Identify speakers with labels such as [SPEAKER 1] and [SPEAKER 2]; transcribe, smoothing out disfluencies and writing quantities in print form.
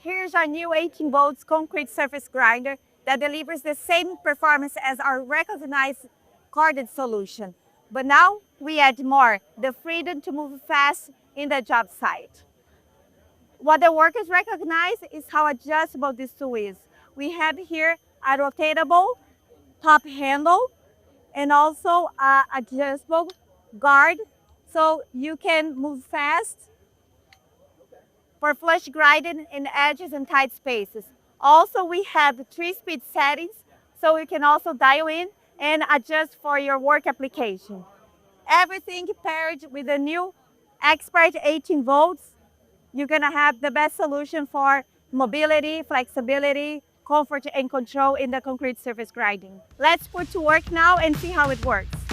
[SPEAKER 1] Here's our new 18V concrete surface grinder that delivers the same performance as our recognized corded solution. But now we add more, the freedom to move fast in the job site. What the workers recognize is how adjustable this tool is. We have here a rotatable top handle and also an adjustable guard, so you can move fast for flush grinding in edges and tight spaces. Also, we have 3-speed settings, so you can also dial in and adjust for your work application. Everything paired with the new Expert 18V, you're gonna have the best solution for mobility, flexibility, comfort and control in the concrete surface grinding. Let's put to work now and see how it works.